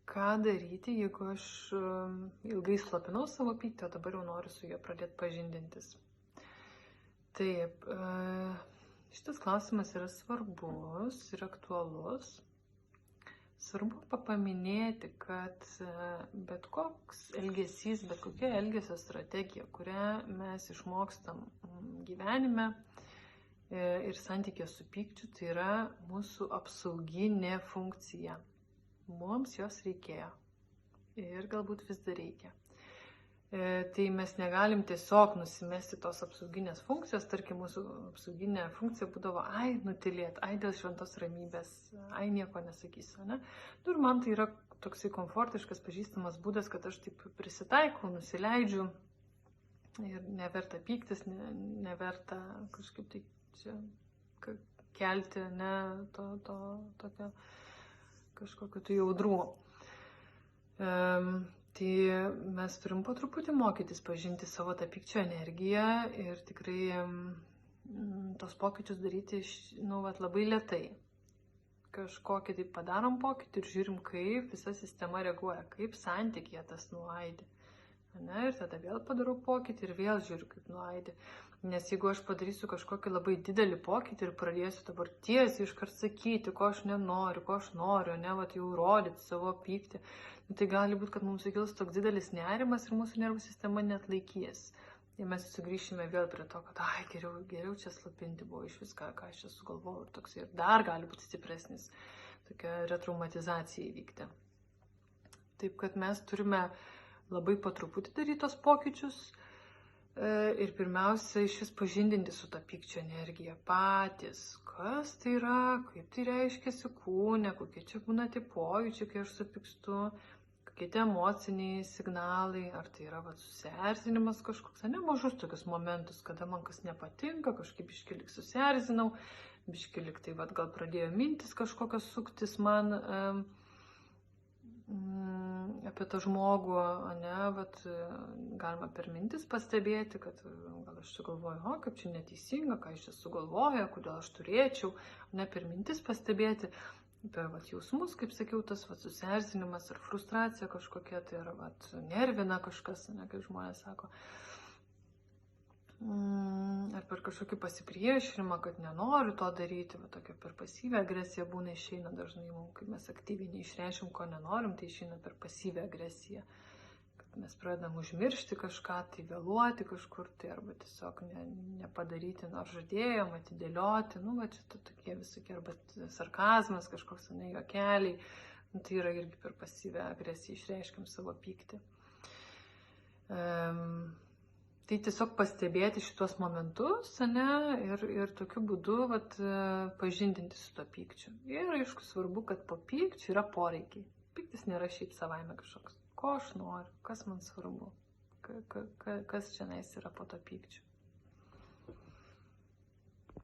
ką daryti, jeigu aš ilgai slopinau savo pyktį, o dabar jau noriu su juo pradėti pažindintis. Taip, šitas klausimas yra svarbus ir aktualus. Svarbu paminėti, kad bet koks elgesys, bet kokia elgesio strategija, kurią mes išmokstam gyvenime ir santykė su pykčiu, tai yra mūsų apsauginė funkcija. Mums jos reikėjo ir galbūt vis dar reikia. Tai mes negalim tiesiog nusimesti tos apsauginės funkcijos, tarkim, mūsų apsauginė funkcija būdavo, nutylėt, dėl šventos ramybės, nieko nesakysiu, ne? Ir man tai yra toksai komfortiškas, pažįstamas būdas, kad aš taip prisitaikau, nusileidžiu ir neverta pyktis, neverta kažkaip tai čia kelti, ne, tokio kažkokio tai jaudrumo. Tai mes turim po truputį mokytis pažinti savo tą pykčio energiją ir tikrai tos pokyčius daryti labai lėtai. Kažkokį tai padarom pokytį ir žiūrim, kaip visa sistema reaguoja, kaip santykyje tas nuaidi. Ir tada vėl padarau pokytį ir vėl žiūriu, kaip nuaidi. Nes jeigu aš padarysiu kažkokį labai didelį pokytį ir pradėsiu dabar tiesiai iškart sakyti, ko aš nenoriu, ko aš noriu, jau rodyti savo pyktį, tai gali būti, kad mums sukils toks didelis nerimas ir mūsų nervų sistema neatlaikys. Ir mes sugrįšime vėl prie to, kad geriau čia slopinti buvo iš viską, ką aš čia sugalvojau ir toks ir dar gali būti stipresnis tokia retraumatizacija įvykti. Taip, kad mes turime labai po truputį daryti tos pokyčius ir pirmiausia iš vis pažindinti su ta pykčio energija patys. Kas tai yra, kaip tai reiškiasi kūne, kokie čia būna tie pojūčiai, kai aš supykstu, kokie tie emociniai signalai, ar tai yra susierzinimas kažkoks, mažus tokius momentus, kada man kas nepatinka, kažkaip biškį lyg susierzinau, biškį lyg tai gal pradėjo mintis kažkokios suktis man apie tą žmogų, galima per mintis pastebėti, kad gal aš čia galvoju, kaip čia neteisinga, ką aš čia sugalvoju, kodėl aš turėčiau, per mintis pastebėti, per jausmus, kaip sakiau, tas susierzinimas ar frustracija kažkokia, tai yra nervina kažkas, kaip žmonės sako. Ar per kažkokį pasipriešinimą, kad nenoriu to daryti, tokia per pasyvią agresiją būna išeina dažnai, kai mes aktyviai neišreiškim, ko nenorim, tai išeina per pasyvią agresiją, kad mes pradedam užmiršti kažką, tai vėluoti kažkur, tai arba tiesiog nepadaryti, nors žadėjom, atidėlioti, čia tokie visokie, arba sarkazmas kažkoks, juokeliai, tai yra irgi per pasyvią agresiją išreiškim savo pyktį. Tai tiesiog pastebėti šitos momentus, ir tokiu būdu pažindinti su to pykčiu. Ir aišku, svarbu, kad po pykčiu yra poreikiai. Pyktis nėra šiaip savaime kažkoks. Ko aš noriu, kas man svarbu, kas čia yra po to pykčiu.